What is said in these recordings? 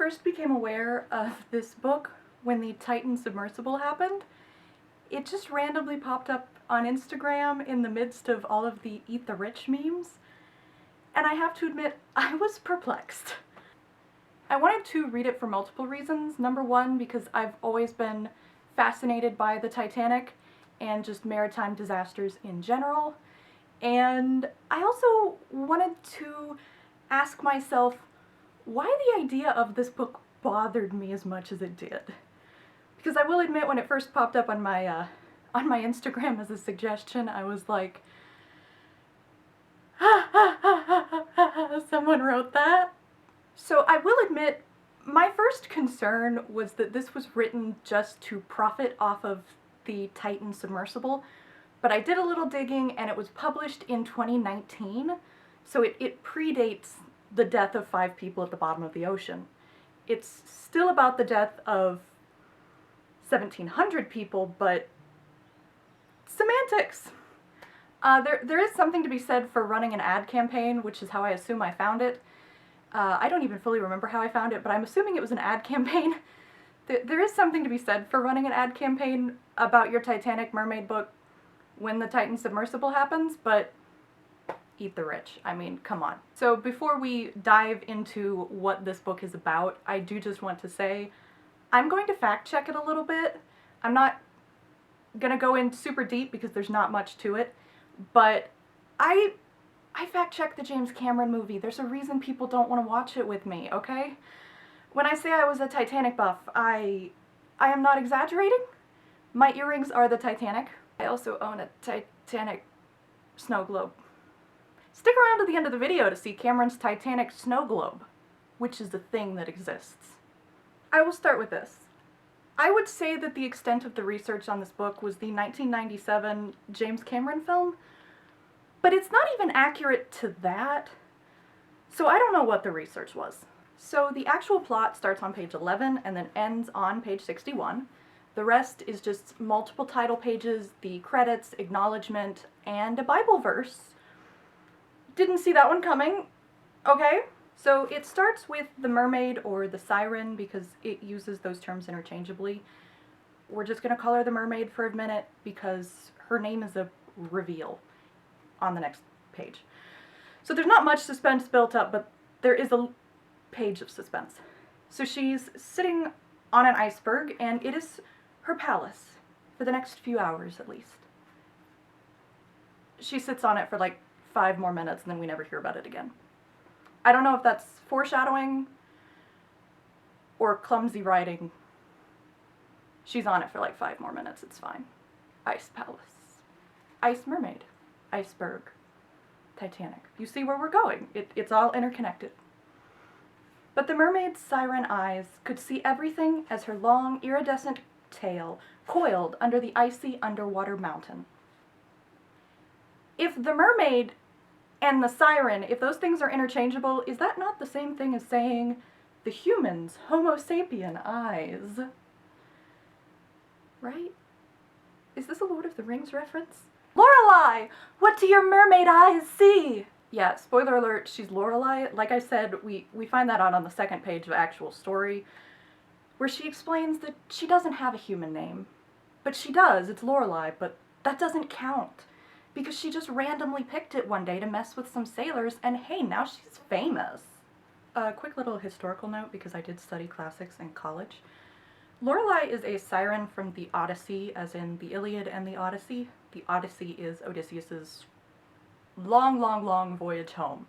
first became aware of this book when the Titan submersible happened, it just randomly popped up on Instagram in the midst of all of the Eat the Rich memes, and I have to admit, I was perplexed. I wanted to read it for multiple reasons. Number one, because I've always been fascinated by the Titanic and just maritime disasters in general, and I also wanted to ask myself why the idea of this book bothered me as much as it did. Because I will admit, when it first popped up on my Instagram as a suggestion, I was like, someone wrote that? So I will admit, my first concern was that this was written just to profit off of the Titan submersible, but I did a little digging and it was published in 2019, so it predates the death of 5 people at the bottom of the ocean. It's still about the death of 1,700 people, but semantics! There is something to be said for running an ad campaign, which is how I assume I found it. I don't even fully remember how I found it, but I'm assuming it was an ad campaign. There is something to be said for running an ad campaign about your Titanic mermaid book when the Titan submersible happens, but eat the rich. I mean, come on. So before we dive into what this book is about, I do just want to say I'm going to fact check it a little bit. I'm not gonna go in super deep because there's not much to it, but I fact checked the James Cameron movie. There's a reason people don't want to watch it with me, okay? When I say I was a Titanic buff, I am not exaggerating. My earrings are the Titanic. I also own a Titanic snow globe. Stick around to the end of the video to see Cameron's Titanic snow globe, which is a thing that exists. I will start with this. I would say that the extent of the research on this book was the 1997 James Cameron film, but it's not even accurate to that, so I don't know what the research was. So the actual plot starts on page 11 and then ends on page 61. The rest is just multiple title pages, the credits, acknowledgement, and a Bible verse. Didn't see that one coming. Okay. So it starts with the mermaid, or the siren, because it uses those terms interchangeably. We're just going to call her the mermaid for a minute because her name is a reveal on the next page. So there's not much suspense built up, but there is a page of suspense. So she's sitting on an iceberg, and it is her palace for the next few hours at least. She sits on it for like 5 more minutes and then we never hear about it again. I don't know if that's foreshadowing or clumsy writing. She's on it for like 5 more minutes, it's fine. Ice Palace. Ice Mermaid. Iceberg. Titanic. You see where we're going. It's all interconnected. But the mermaid's siren eyes could see everything as her long, iridescent tail coiled under the icy underwater mountain. If the mermaid and the siren, if those things are interchangeable, is that not the same thing as saying the human's Homo sapien eyes? Right? Is this a Lord of the Rings reference? Lorelei! What do your mermaid eyes see? Yeah, spoiler alert, she's Lorelei. Like I said, we find that out on the second page of actual story, where she explains that she doesn't have a human name. But she does, it's Lorelei, but that doesn't count. Because she just randomly picked it one day to mess with some sailors, and hey, now she's famous. A quick little historical note, because I did study classics in college. Lorelei is a siren from the Odyssey, as in the Iliad and the Odyssey. The Odyssey is Odysseus's long, long, long voyage home.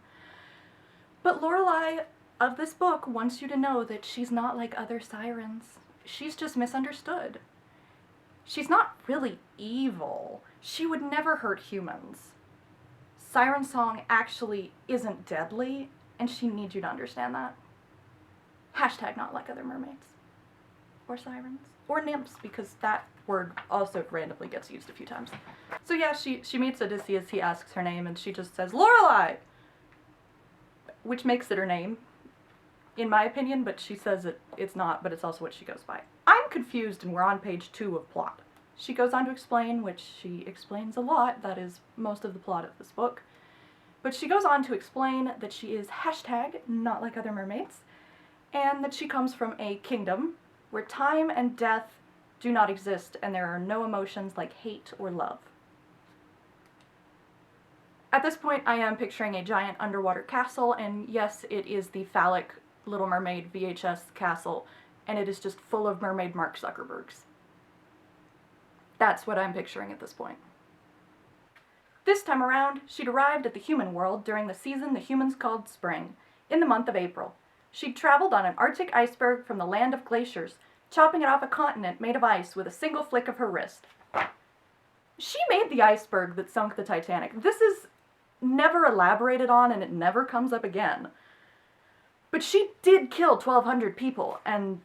But Lorelei of this book wants you to know that she's not like other sirens. She's just misunderstood. She's not really evil. She would never hurt humans. Siren Song actually isn't deadly, and she needs you to understand that. Hashtag not like other mermaids. Or sirens. Or nymphs, because that word also randomly gets used a few times. So yeah, she meets Odysseus, he asks her name, and she just says, Lorelei! Which makes it her name, in my opinion, but she says it's not, but it's also what she goes by. I'm confused, and we're on page 2 of plot. She goes on to explain, which she explains a lot, that is most of the plot of this book, but she goes on to explain that she is hashtag not like other mermaids, and that she comes from a kingdom where time and death do not exist and there are no emotions like hate or love. At this point, I am picturing a giant underwater castle, and yes, it is the phallic Little Mermaid VHS castle, and it is just full of mermaid Mark Zuckerbergs. That's what I'm picturing at this point. This time around, she'd arrived at the human world during the season the humans called spring, in the month of April. She'd traveled on an Arctic iceberg from the land of glaciers, chopping it off a continent made of ice with a single flick of her wrist. She made the iceberg that sunk the Titanic. This is never elaborated on, and it never comes up again. But she did kill 1,200 people, and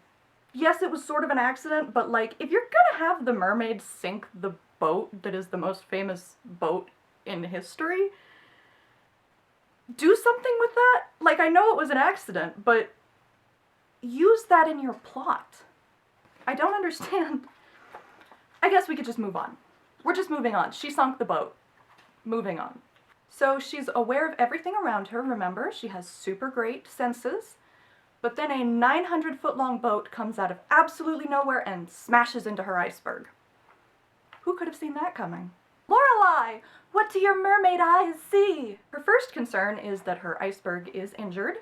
yes, it was sort of an accident, but like, if you're gonna have the mermaid sink the boat that is the most famous boat in history, do something with that. Like, I know it was an accident, but use that in your plot. I don't understand. I guess we could just move on. We're just moving on. She sunk the boat. Moving on. So she's aware of everything around her, remember, she has super great senses, but then a 900-foot-long boat comes out of absolutely nowhere and smashes into her iceberg. Who could have seen that coming? Lorelei! What do your mermaid eyes see? Her first concern is that her iceberg is injured,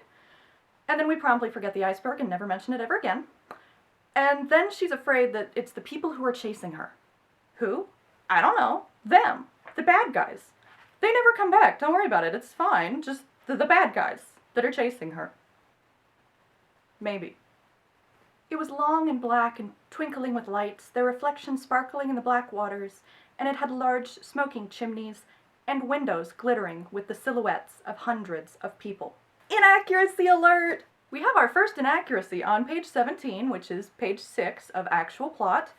and then we promptly forget the iceberg and never mention it ever again. And then she's afraid that it's the people who are chasing her. Who? I don't know. Them. The bad guys. They never come back. Don't worry about it. It's fine. Just the bad guys that are chasing her. Maybe. It was long and black and twinkling with lights, their reflections sparkling in the black waters, and it had large smoking chimneys and windows glittering with the silhouettes of hundreds of people. Inaccuracy alert! We have our first inaccuracy on page 17, which is page 6 of actual plot.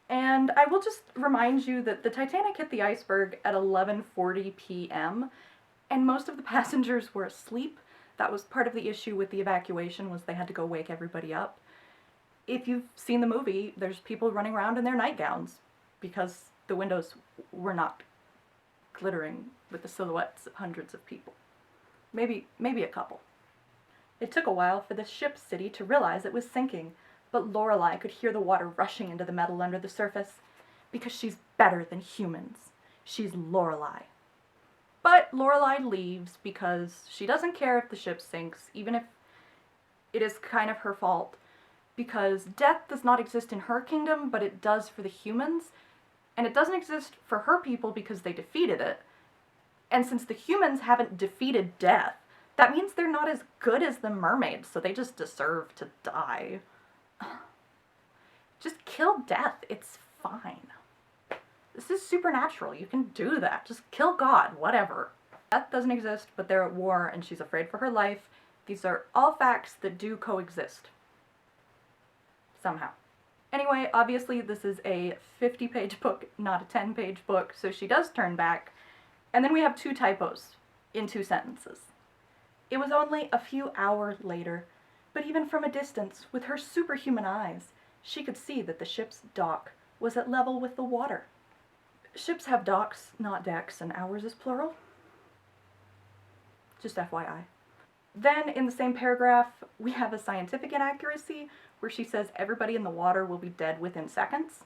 And I will just remind you that the Titanic hit the iceberg at 11:40 p.m. and most of the passengers were asleep. That was part of the issue with the evacuation, was they had to go wake everybody up. If you've seen the movie, there's people running around in their nightgowns because the windows were not glittering with the silhouettes of hundreds of people. Maybe a couple. It took a while for the ship's city to realize it was sinking, but Lorelei could hear the water rushing into the metal under the surface, because she's better than humans. She's Lorelei. But Lorelei leaves because she doesn't care if the ship sinks, even if it is kind of her fault, because death does not exist in her kingdom, but it does for the humans, and it doesn't exist for her people because they defeated it. And since the humans haven't defeated death, that means they're not as good as the mermaids, so they just deserve to die. Just kill death. It's fine. This is supernatural. You can do that. Just kill God. Whatever. Death doesn't exist, but they're at war and she's afraid for her life. These are all facts that do coexist. Somehow. Anyway, obviously this is a 50-page book, not a 10-page book, so she does turn back. And then we have 2 typos in 2 sentences. It was only a few hours later, but even from a distance, with her superhuman eyes, she could see that the ship's dock was at level with the water. Ships have docks, not decks, and ours is plural. Just FYI. Then, in the same paragraph, we have a scientific inaccuracy where she says everybody in the water will be dead within seconds.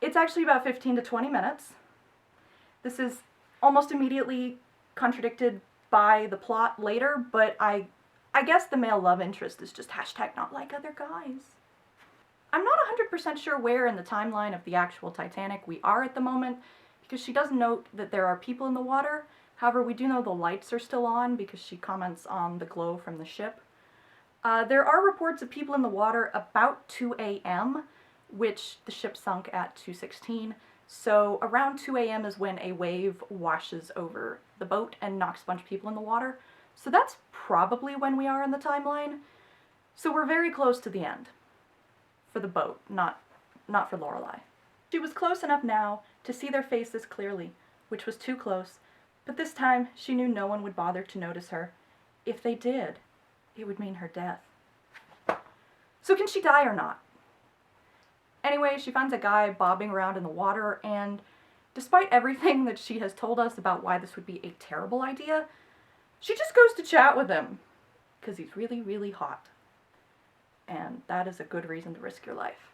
It's actually about 15 to 20 minutes. This is almost immediately contradicted by the plot later, but I guess the male love interest is just hashtag not like other guys. I'm not 100% sure where in the timeline of the actual Titanic we are at the moment, because she does note that there are people in the water. However, we do know the lights are still on because she comments on the glow from the ship. There are reports of people in the water about 2 a.m., which the ship sunk at 2:16. So around 2 a.m. is when a wave washes over the boat and knocks a bunch of people in the water. So that's probably when we are in the timeline. So we're very close to the end. For the boat, not for Lorelei. She was close enough now to see their faces clearly, which was too close, but this time she knew no one would bother to notice her. If they did, it would mean her death. So can she die or not? Anyway, she finds a guy bobbing around in the water, and despite everything that she has told us about why this would be a terrible idea, she just goes to chat with him, because he's really, really hot. and that is a good reason to risk your life.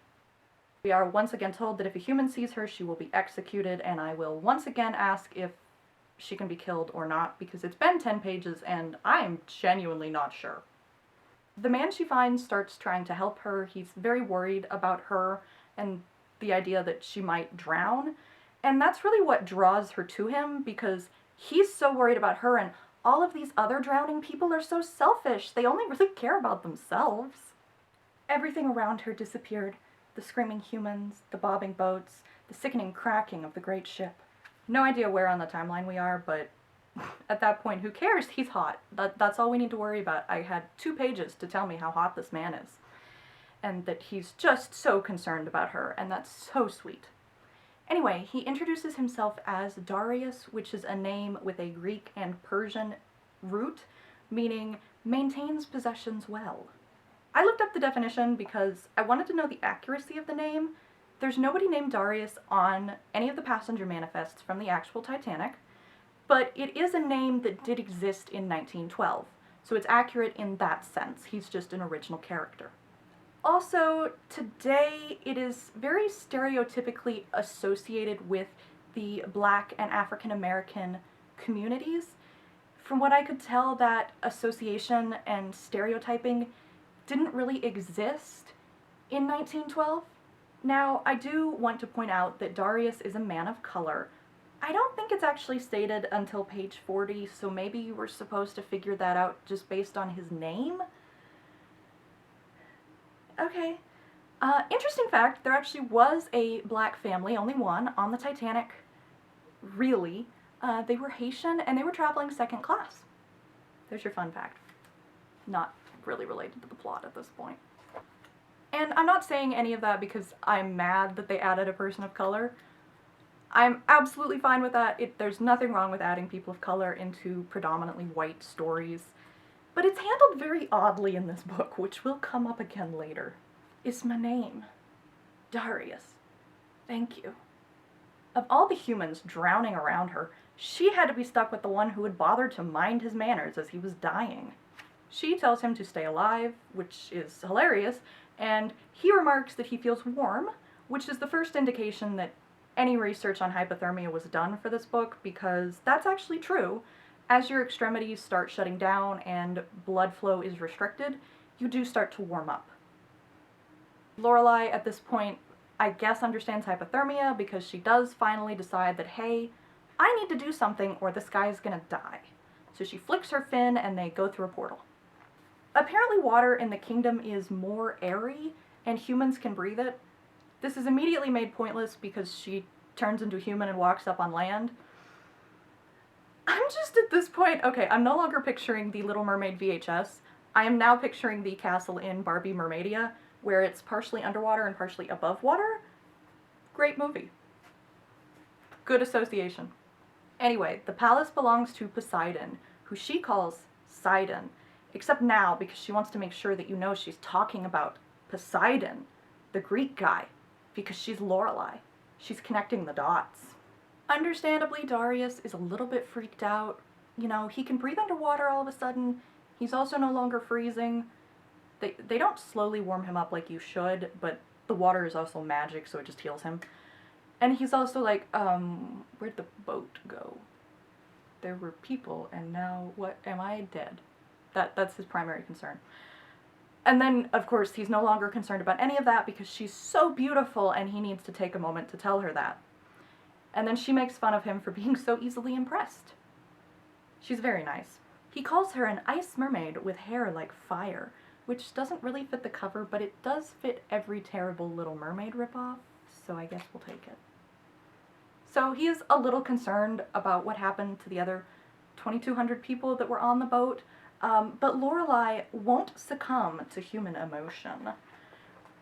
We are once again told that if a human sees her, she will be executed, and I will once again ask if she can be killed or not, because it's been 10 pages and I am genuinely not sure. The man she finds starts trying to help her. He's very worried about her and the idea that she might drown, and that's really what draws her to him, because he's so worried about her, and all of these other drowning people are so selfish. They only really care about themselves. Everything around her disappeared. The screaming humans, the bobbing boats, the sickening cracking of the great ship. No idea where on the timeline we are, but at that point, who cares? He's hot. That's all we need to worry about. I had 2 pages to tell me how hot this man is, and that he's just so concerned about her, and that's so sweet. Anyway, he introduces himself as Darius, which is a name with a Greek and Persian root, meaning maintains possessions well. I looked up the definition because I wanted to know the accuracy of the name. There's nobody named Darius on any of the passenger manifests from the actual Titanic, but it is a name that did exist in 1912, so it's accurate in that sense. He's just an original character. Also, today it is very stereotypically associated with the Black and African American communities. From what I could tell, that association and stereotyping didn't really exist in 1912. Now, I do want to point out that Darius is a man of color. I don't think it's actually stated until page 40, so maybe you were supposed to figure that out just based on his name? Okay. Interesting fact, there actually was a black family, only one, on the Titanic. Really. They were Haitian, and they were traveling second class. There's your fun fact. Not really related to the plot at this point. And I'm not saying any of that because I'm mad that they added a person of color. I'm absolutely fine with that. There's nothing wrong with adding people of color into predominantly white stories. But it's handled very oddly in this book, which will come up again later. Is my name Darius? Thank you. Of all the humans drowning around her, she had to be stuck with the one who had bothered to mind his manners as he was dying. She tells him to stay alive, which is hilarious, and he remarks that he feels warm, which is the first indication that any research on hypothermia was done for this book, because that's actually true. As your extremities start shutting down and blood flow is restricted, you do start to warm up. Lorelai, at this point, I guess understands hypothermia because she does finally decide that, hey, I need to do something or this guy's gonna die. So she flicks her fin and they go through a portal. Apparently water in the kingdom is more airy and humans can breathe it. This is immediately made pointless because she turns into a human and walks up on land. I'm just at this point, okay, I'm no longer picturing the Little Mermaid VHS. I am now picturing the castle in Barbie Mermaidia, where it's partially underwater and partially above water. Great movie. Good association. Anyway, the palace belongs to Poseidon, who she calls Sidon, except now because she wants to make sure that you know she's talking about Poseidon, the Greek guy, because she's Lorelai. She's connecting the dots. Understandably, Darius is a little bit freaked out. You know, he can breathe underwater all of a sudden. He's also no longer freezing. They don't slowly warm him up like you should, but the water is also magic, so it just heals him. And he's also like, where'd the boat go? There were people, and now what? Am I dead? That's his primary concern. And then, of course, he's no longer concerned about any of that because she's so beautiful and he needs to take a moment to tell her that. And then she makes fun of him for being so easily impressed. She's very nice. He calls her an ice mermaid with hair like fire, which doesn't really fit the cover, but it does fit every terrible Little Mermaid ripoff, so I guess we'll take it. So he is a little concerned about what happened to the other 2,200 people that were on the boat, but Lorelai won't succumb to human emotion,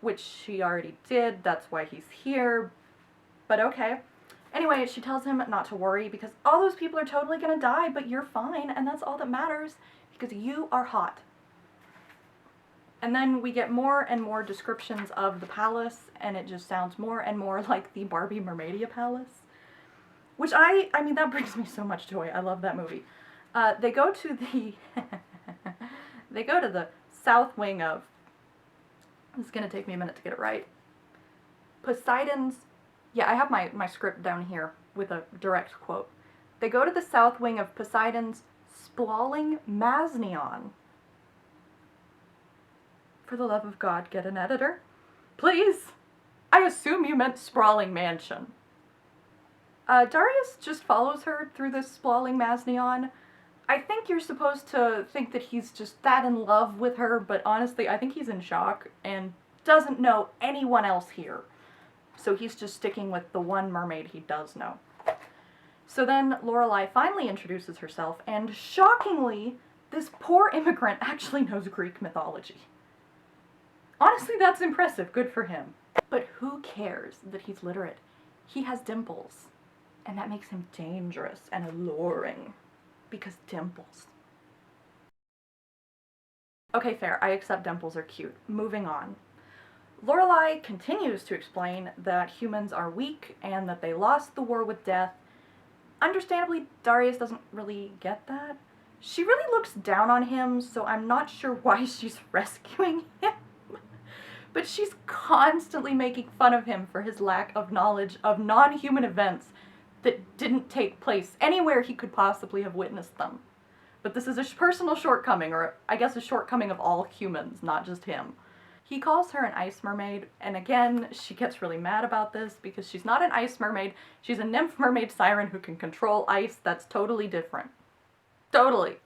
which she already did. That's why he's here, but okay. Anyway, she tells him not to worry because all those people are totally gonna die, but you're fine, and that's all that matters because you are hot. And then we get more and more descriptions of the palace, and it just sounds more and more like the Barbie Mermaidia palace. Which I mean, that brings me so much joy. I love that movie. They go to the, they go to the south wing of This is gonna take me a minute to get it right. Poseidon's, yeah, I have my script down here with a direct quote. They go to the south wing of Poseidon's sprawling Masneon. For the love of God, get an editor. Please! I assume you meant sprawling mansion. Darius just follows her through this sprawling Masneon. I think you're supposed to think that he's just that in love with her, but honestly, I think he's in shock and doesn't know anyone else here. So he's just sticking with the one mermaid he does know. So then Lorelai finally introduces herself, and shockingly, this poor immigrant actually knows Greek mythology. Honestly, that's impressive. Good for him. But who cares that he's literate? He has dimples, and that makes him dangerous and alluring. Because dimples. Okay, fair. I accept dimples are cute. Moving on. Lorelai continues to explain that humans are weak and that they lost the war with death. Understandably, Darius doesn't really get that. She really looks down on him, so I'm not sure why she's rescuing him. But she's constantly making fun of him for his lack of knowledge of non-human events that didn't take place anywhere he could possibly have witnessed them. But this is a personal shortcoming, or I guess a shortcoming of all humans, not just him. He calls her an ice mermaid, and again, she gets really mad about this because she's not an ice mermaid, she's a nymph mermaid siren who can control ice. That's totally different. Totally.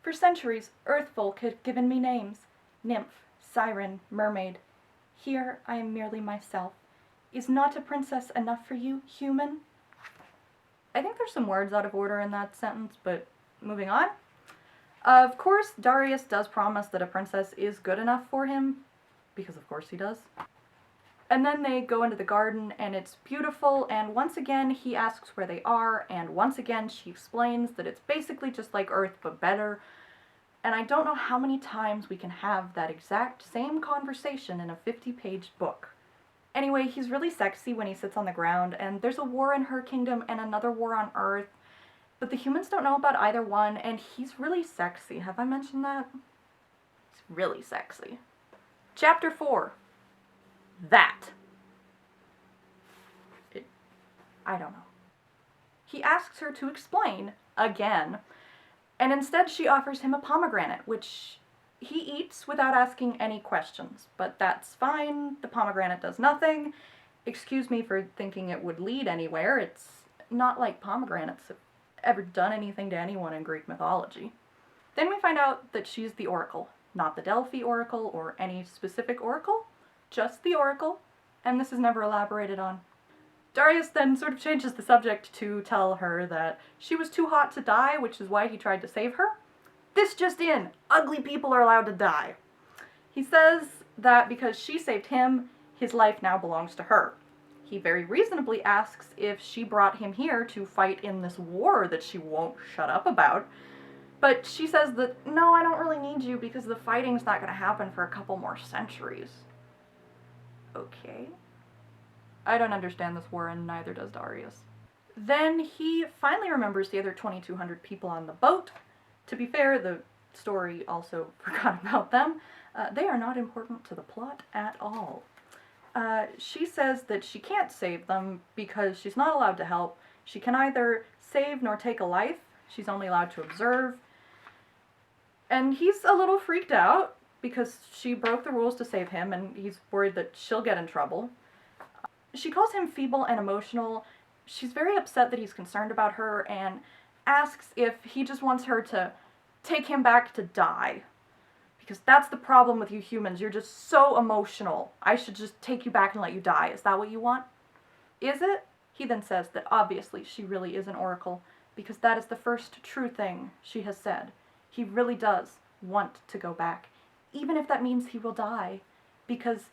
For centuries, earth folk had given me names. Nymph, siren, mermaid. Here I am merely myself. Is not a princess enough for you, human? I think there's some words out of order in that sentence, but moving on. Of course, Darius does promise that a princess is good enough for him, because of course he does. And then they go into the garden, and it's beautiful, and once again he asks where they are, and once again she explains that it's basically just like Earth, but better. And I don't know how many times we can have that exact same conversation in a 50-page book. Anyway, he's really sexy when he sits on the ground, and there's a war in her kingdom and another war on Earth, but the humans don't know about either one, and he's really sexy. Have I mentioned that? He's really sexy. Chapter 4. That. I don't know. He asks her to explain, again, and instead she offers him a pomegranate, which he eats without asking any questions, but that's fine. The pomegranate does nothing. Excuse me for thinking it would lead anywhere. It's not like pomegranates have ever done anything to anyone in Greek mythology. Then we find out that she's the Oracle, not the Delphi Oracle or any specific Oracle, just the Oracle, and this is never elaborated on. Darius then sort of changes the subject to tell her that she was too hot to die, which is why he tried to save her. This just in, ugly people are allowed to die. He says that because she saved him, his life now belongs to her. He very reasonably asks if she brought him here to fight in this war that she won't shut up about. But she says that, no, I don't really need you because the fighting's not going to happen for a couple more centuries. Okay. I don't understand this war, and neither does Darius. Then he finally remembers the other 2,200 people on the boat. To be fair, the story also forgot about them. They are not important to the plot at all. She says that she can't save them because she's not allowed to help. She can neither save nor take a life. She's only allowed to observe. And he's a little freaked out because she broke the rules to save him, and he's worried that she'll get in trouble. She calls him feeble and emotional. She's very upset that he's concerned about her and asks if he just wants her to take him back to die. Because that's the problem with you humans. You're just so emotional. I should just take you back and let you die. Is that what you want? Is it? He then says that obviously she really is an oracle, because that is the first true thing she has said. He really does want to go back, even if that means he will die, because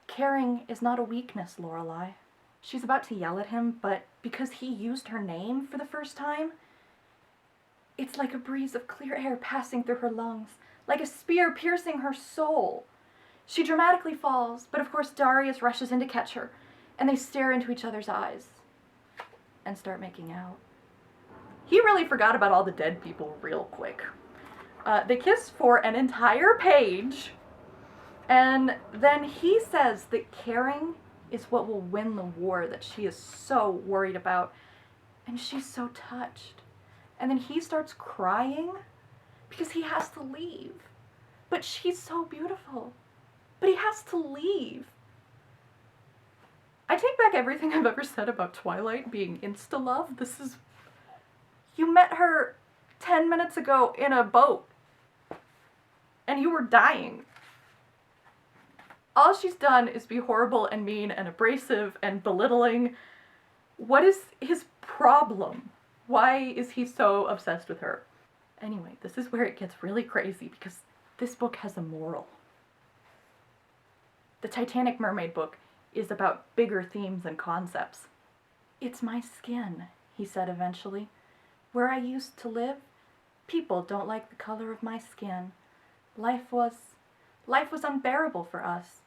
caring is not a weakness, Lorelai. She's about to yell at him, but because he used her name for the first time, it's like a breeze of clear air passing through her lungs, like a spear piercing her soul. She dramatically falls, but of course Darius rushes in to catch her, and they stare into each other's eyes and start making out. He really forgot about all the dead people real quick. They kiss for an entire page, And then he says that caring is what will win the war that she is so worried about. And she's so touched. And then he starts crying because he has to leave. But she's so beautiful. But he has to leave. I take back everything I've ever said about Twilight being insta-love. This is... You met her 10 minutes ago in a boat. And you were dying. All she's done is be horrible and mean and abrasive and belittling. What is his problem? Why is he so obsessed with her? Anyway, this is where it gets really crazy because this book has a moral. The Titanic Mermaid book is about bigger themes and concepts. "It's my skin," he said eventually. "Where I used to live, people don't like the color of my skin. Life was unbearable for us.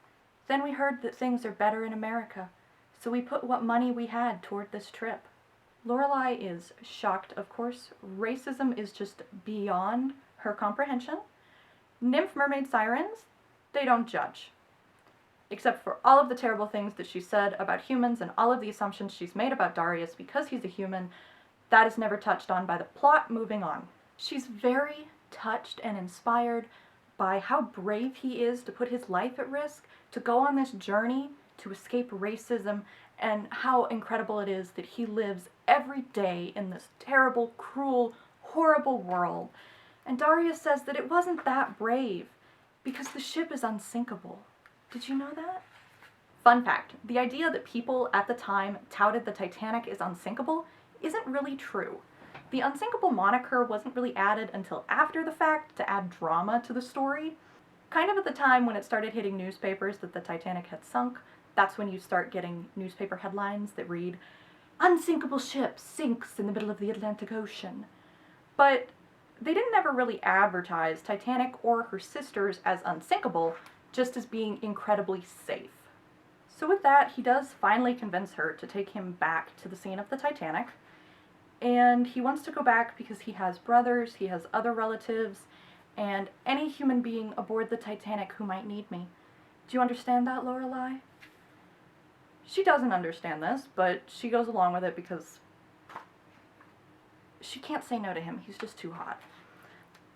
Then we heard that things are better in America, so we put what money we had toward this trip." Lorelai is shocked, of course. Racism is just beyond her comprehension. Nymph, mermaid, sirens, they don't judge. Except for all of the terrible things that she said about humans and all of the assumptions she's made about Darius because he's a human, that is never touched on by the plot. Moving on. She's very touched and inspired by how brave he is to put his life at risk, to go on this journey to escape racism, and how incredible it is that he lives every day in this terrible, cruel, horrible world. And Darius says that it wasn't that brave because the ship is unsinkable. Did you know that? Fun fact, the idea that people at the time touted the Titanic is unsinkable isn't really true. The unsinkable moniker wasn't really added until after the fact to add drama to the story. Kind of at the time when it started hitting newspapers that the Titanic had sunk, that's when you start getting newspaper headlines that read, "Unsinkable ship sinks in the middle of the Atlantic Ocean." But they didn't ever really advertise Titanic or her sisters as unsinkable, just as being incredibly safe. So with that, he does finally convince her to take him back to the scene of the Titanic. And he wants to go back because he has brothers, he has other relatives, and any human being aboard the Titanic who might need me. Do you understand that, Lorelai? She doesn't understand this, but she goes along with it because she can't say no to him. He's just too hot.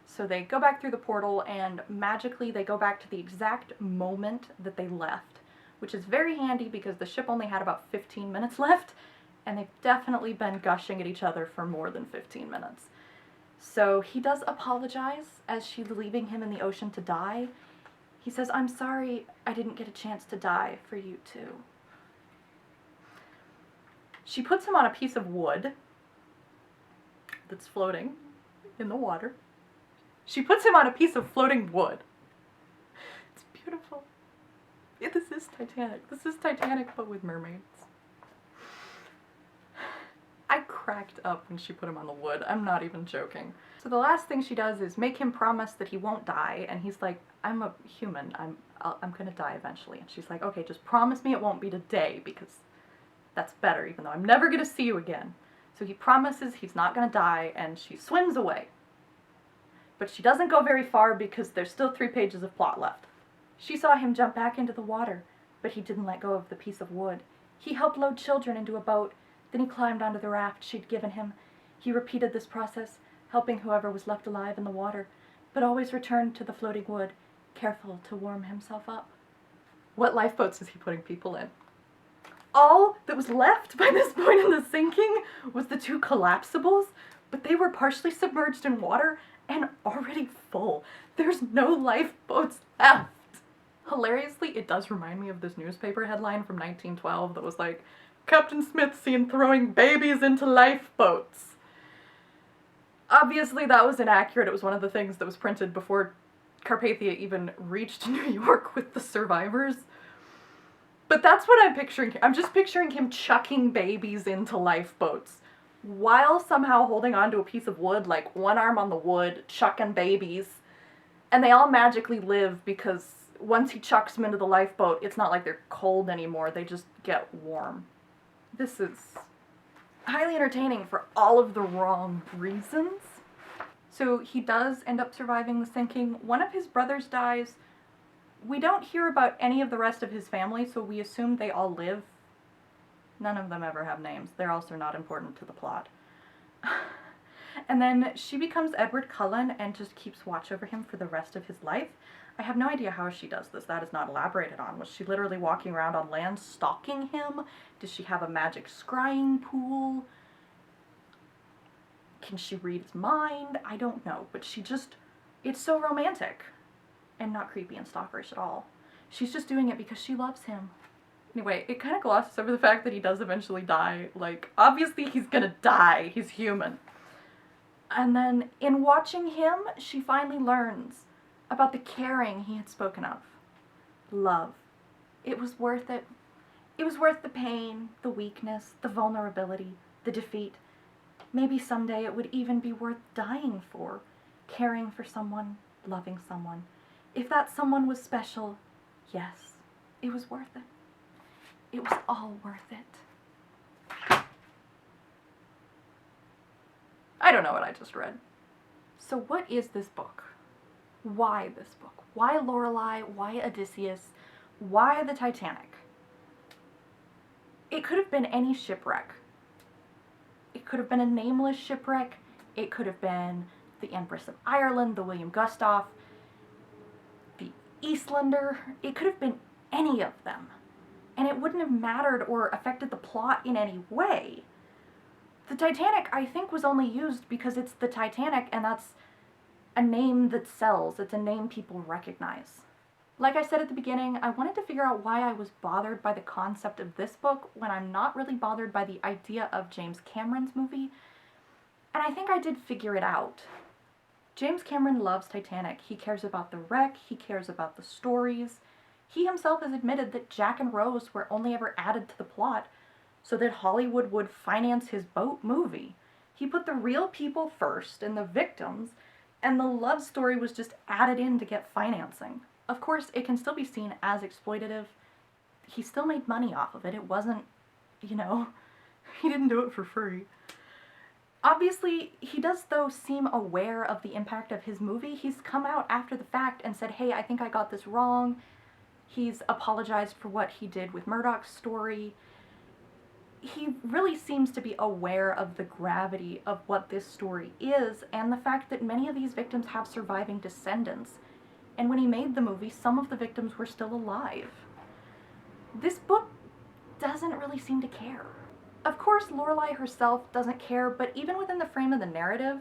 So they go back through the portal, and magically they go back to the exact moment that they left, which is very handy because the ship only had about 15 minutes left, and they've definitely been gushing at each other for more than 15 minutes. So he does apologize as she's leaving him in the ocean to die. He says, "I'm sorry I didn't get a chance to die for you too." She puts him on a piece of wood that's floating in the water. She puts him on a piece of floating wood. It's beautiful. Yeah, this is Titanic. This is Titanic, but with mermaids. I cracked up when she put him on the wood. I'm not even joking. So the last thing she does is make him promise that he won't die, and he's like, "I'm a human. I'm gonna die eventually." And she's like, "Okay, just promise me it won't be today, because that's better, even though I'm never gonna see you again." So he promises he's not gonna die, and she swims away. But she doesn't go very far because there's still 3 pages of plot left. She saw him jump back into the water, but he didn't let go of the piece of wood. He helped load children into a boat, then he climbed onto the raft she'd given him. He repeated this process, helping whoever was left alive in the water, but always returned to the floating wood, careful to warm himself up. What lifeboats is he putting people in? All that was left by this point in the sinking was the 2 collapsibles, but they were partially submerged in water and already full. There's no lifeboats left. Hilariously, it does remind me of this newspaper headline from 1912 that was like, "Captain Smith seen throwing babies into lifeboats." Obviously that was inaccurate. It was one of the things that was printed before Carpathia even reached New York with the survivors. But that's what I'm picturing here. I'm just picturing him chucking babies into lifeboats while somehow holding onto a piece of wood, like one arm on the wood, chucking babies. And they all magically live because once he chucks them into the lifeboat, it's not like they're cold anymore, they just get warm. This is highly entertaining for all of the wrong reasons. So he does end up surviving the sinking. One of his brothers dies We don't hear about any of the rest of his family, so we assume they all live. None of them ever have names. They're also not important to the plot. And then she becomes Edward Cullen and just keeps watch over him for the rest of his life. I have no idea how she does this. That is not elaborated on. Was she literally walking around on land stalking him? Does she have a magic scrying pool? Can she read his mind? I don't know. But she just... It's so romantic. And not creepy and stalkerish at all. She's just doing it because she loves him. Anyway, it kind of glosses over the fact that he does eventually die. Like, obviously he's gonna die. He's human. And then, in watching him, she finally learns about the caring he had spoken of. Love. It was worth it. It was worth the pain, the weakness, the vulnerability, the defeat. Maybe someday it would even be worth dying for. Caring for someone, loving someone. If that someone was special, yes, it was worth it. It was all worth it. I don't know what I just read. So what is this book? Why this book? Why Lorelei? Why Odysseus? Why the Titanic? It could have been any shipwreck. It could have been a nameless shipwreck. It could have been the Empress of Ireland, the William Gustave, the Eastlander. It could have been any of them. And it wouldn't have mattered or affected the plot in any way. The Titanic, I think, was only used because it's the Titanic, and that's a name that sells. It's a name people recognize. Like I said at the beginning, I wanted to figure out why I was bothered by the concept of this book when I'm not really bothered by the idea of James Cameron's movie. And I think I did figure it out. James Cameron loves Titanic. He cares about the wreck. He cares about the stories. He himself has admitted that Jack and Rose were only ever added to the plot so that Hollywood would finance his boat movie. He put the real people first and the victims, and the love story was just added in to get financing. Of course, it can still be seen as exploitative. He still made money off of it. It wasn't, you know, he didn't do it for free. Obviously, he does, though, seem aware of the impact of his movie. He's come out after the fact and said, hey, I think I got this wrong. He's apologized for what he did with Murdoch's story. He really seems to be aware of the gravity of what this story is and the fact that many of these victims have surviving descendants. And when he made the movie, some of the victims were still alive. This book doesn't really seem to care. Of course, Lorelei herself doesn't care, but even within the frame of the narrative,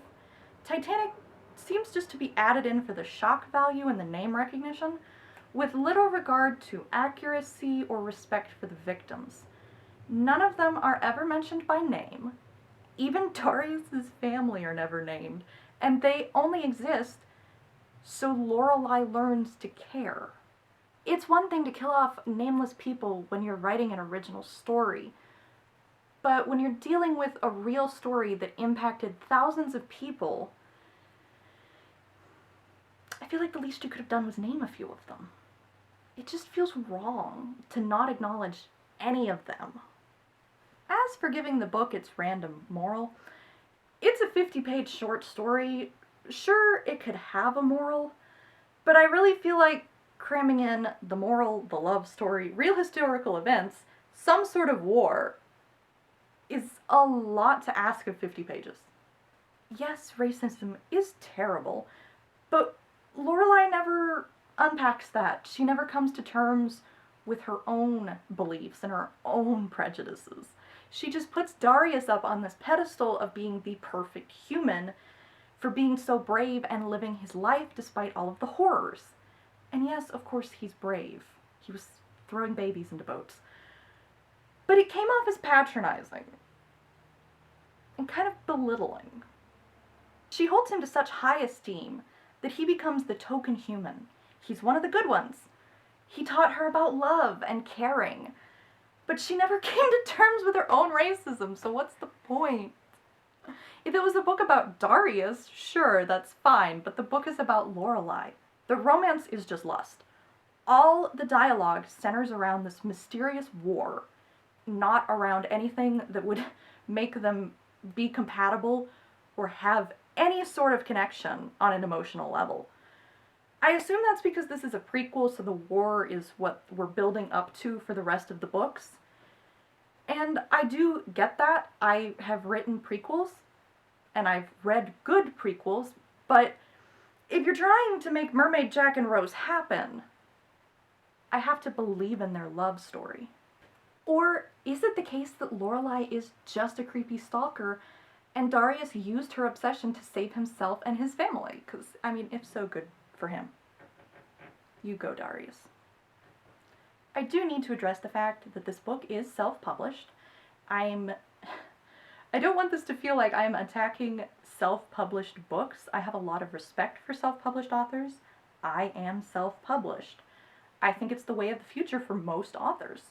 Titanic seems just to be added in for the shock value and the name recognition, with little regard to accuracy or respect for the victims. None of them are ever mentioned by name. Even Darius's family are never named, and they only exist so Lorelei learns to care. It's one thing to kill off nameless people when you're writing an original story, but when you're dealing with a real story that impacted thousands of people, I feel like the least you could have done was name a few of them. It just feels wrong to not acknowledge any of them. As for giving the book its random moral, it's a 50-page short story. Sure, it could have a moral, but I really feel like cramming in the moral, the love story, real historical events, some sort of war, is a lot to ask of 50 pages. Yes, racism is terrible, but Lorelei never unpacks that. She never comes to terms with her own beliefs and her own prejudices. She just puts Darius up on this pedestal of being the perfect human for being so brave and living his life despite all of the horrors. And yes, of course, he's brave. He was throwing babies into boats. But it came off as patronizing and kind of belittling. She holds him to such high esteem that he becomes the token human. He's one of the good ones. He taught her about love and caring, but she never came to terms with her own racism, so what's the point? If it was a book about Darius, sure, that's fine, but the book is about Lorelei. The romance is just lust. All the dialogue centers around this mysterious war, not around anything that would make them be compatible or have any sort of connection on an emotional level. I assume that's because this is a prequel, so the war is what we're building up to for the rest of the books. And I do get that. I have written prequels, and I've read good prequels, but if you're trying to make Mermaid, Jack, and Rose happen, I have to believe in their love story. Or is it the case that Lorelai is just a creepy stalker and Darius used her obsession to save himself and his family? Because, I mean, if so, good for him. You go, Darius. I do need to address the fact that this book is self-published. I don't want this to feel like I'm attacking self-published books. I have a lot of respect for self-published authors. I am self-published. I think it's the way of the future for most authors.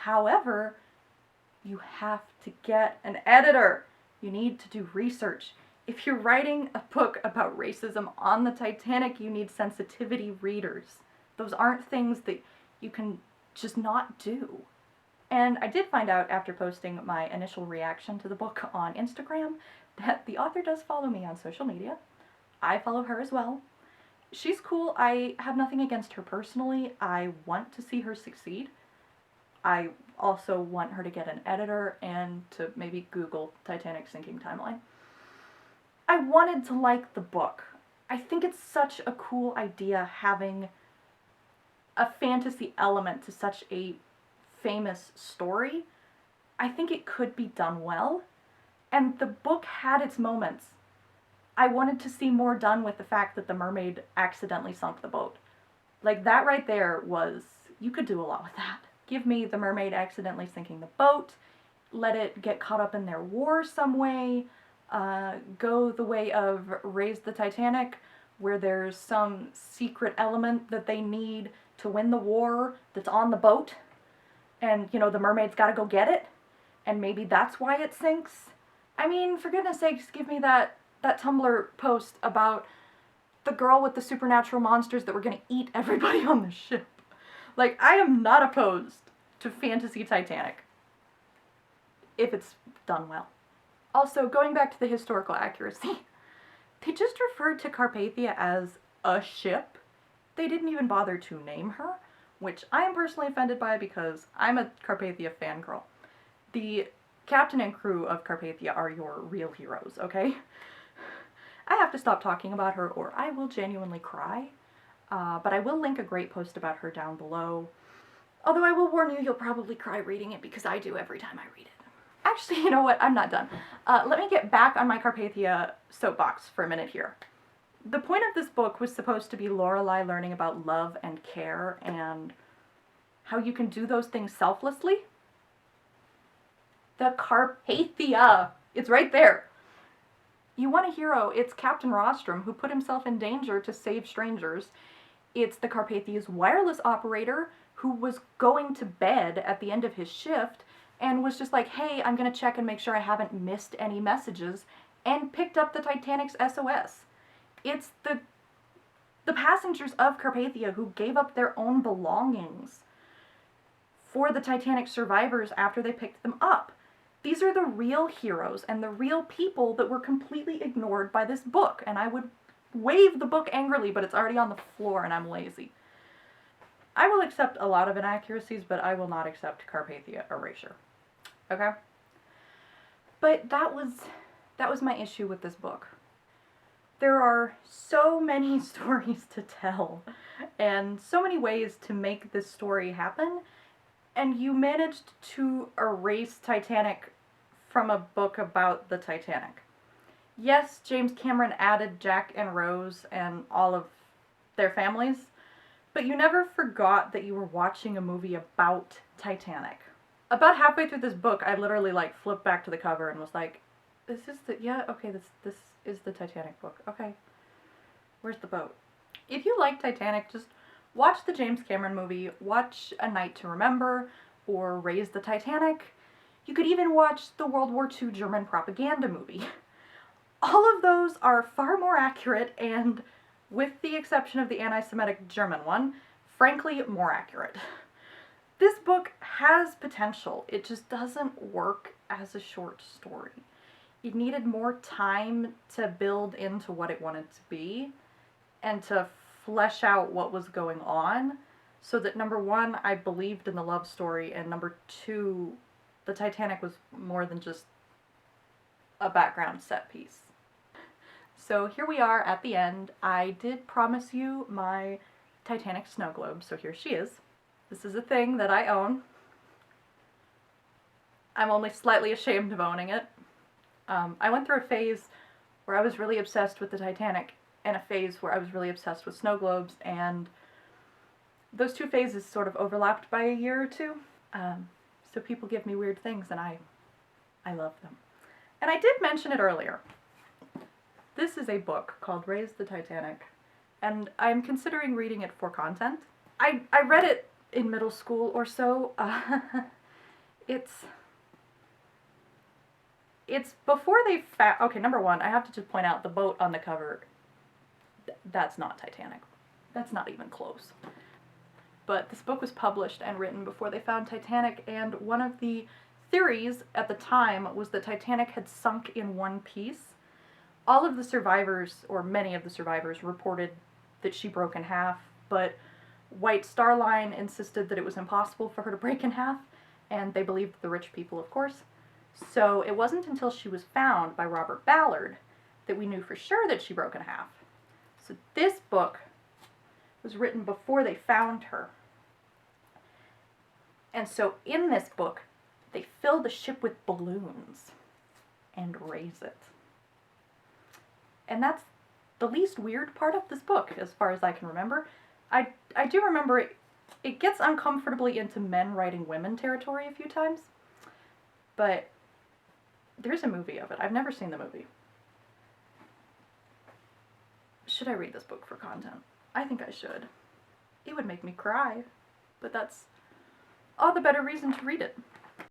However, you have to get an editor. You need to do research. If you're writing a book about racism on the Titanic, you need sensitivity readers. Those aren't things that you can just not do. And I did find out after posting my initial reaction to the book on Instagram that the author does follow me on social media. I follow her as well. She's cool. I have nothing against her personally. I want to see her succeed. I also want her to get an editor and to maybe Google Titanic sinking timeline. I wanted to like the book. I think it's such a cool idea having a fantasy element to such a famous story. I think it could be done well, and the book had its moments. I wanted to see more done with the fact that the mermaid accidentally sunk the boat. Like, that right there was, you could do a lot with that. Give me the mermaid accidentally sinking the boat, let it get caught up in their war some way, go the way of Raise the Titanic, where there's some secret element that they need to win the war that's on the boat, and, you know, the mermaid's gotta go get it, and maybe that's why it sinks. I mean, for goodness sakes, give me that Tumblr post about the girl with the supernatural monsters that were gonna eat everybody on the ship. Like, I am not opposed to fantasy Titanic, if it's done well. Also, going back to the historical accuracy, they just referred to Carpathia as a ship. They didn't even bother to name her, which I am personally offended by because I'm a Carpathia fangirl. The captain and crew of Carpathia are your real heroes, okay? I have to stop talking about her or I will genuinely cry. But I will link a great post about her down below. Although I will warn you, you'll probably cry reading it because I do every time I read it. Actually, you know what? I'm not done. Let me get back on my Carpathia soapbox for a minute here. The point of this book was supposed to be Lorelai learning about love and care and how you can do those things selflessly. The Carpathia! It's right there! You want a hero, it's Captain Rostrum, who put himself in danger to save strangers. It's the Carpathia's wireless operator, who was going to bed at the end of his shift, and was just like, hey, I'm gonna check and make sure I haven't missed any messages, and picked up the Titanic's SOS. It's the passengers of Carpathia who gave up their own belongings for the Titanic survivors after they picked them up. These are the real heroes and the real people that were completely ignored by this book, and I would wave the book angrily, but it's already on the floor and I'm lazy. I will accept a lot of inaccuracies, but I will not accept Carpathia erasure. Okay? But that was my issue with this book. There are so many stories to tell, and so many ways to make this story happen, and you managed to erase Titanic from a book about the Titanic. Yes, James Cameron added Jack and Rose and all of their families, but you never forgot that you were watching a movie about Titanic. About halfway through this book, I literally flipped back to the cover and was like, this is the Titanic book. Okay. Where's the boat? If you like Titanic, just watch the James Cameron movie, watch A Night to Remember, or Raise the Titanic. You could even watch the World War II German propaganda movie. All of those are far more accurate and, with the exception of the anti-Semitic German one, frankly, more accurate. This book has potential. It just doesn't work as a short story. It needed more time to build into what it wanted to be and to flesh out what was going on so that, number one, I believed in the love story, and number two, the Titanic was more than just a background set piece. So here we are at the end. I did promise you my Titanic snow globe, so here she is. This is a thing that I own. I'm only slightly ashamed of owning it. I went through a phase where I was really obsessed with the Titanic and a phase where I was really obsessed with snow globes, and those two phases sort of overlapped by a year or two. So people give me weird things and I love them. And I did mention it earlier. This is a book called Raise the Titanic, and I'm considering reading it for content. I read it in middle school or so. It's before they found... Okay, number one, I have to just point out the boat on the cover. That's not Titanic. That's not even close. But this book was published and written before they found Titanic, and one of the theories at the time was that Titanic had sunk in one piece. All of the survivors, or many of the survivors, reported that she broke in half, but White Star Line insisted that it was impossible for her to break in half, and they believed the rich people, of course. So it wasn't until she was found by Robert Ballard that we knew for sure that she broke in half. So this book was written before they found her. And so in this book, they fill the ship with balloons and raise it. And that's the least weird part of this book, as far as I can remember. I do remember it gets uncomfortably into men writing women territory a few times, but there's a movie of it. I've never seen the movie. Should I read this book for content? I think I should. It would make me cry, but that's all the better reason to read it.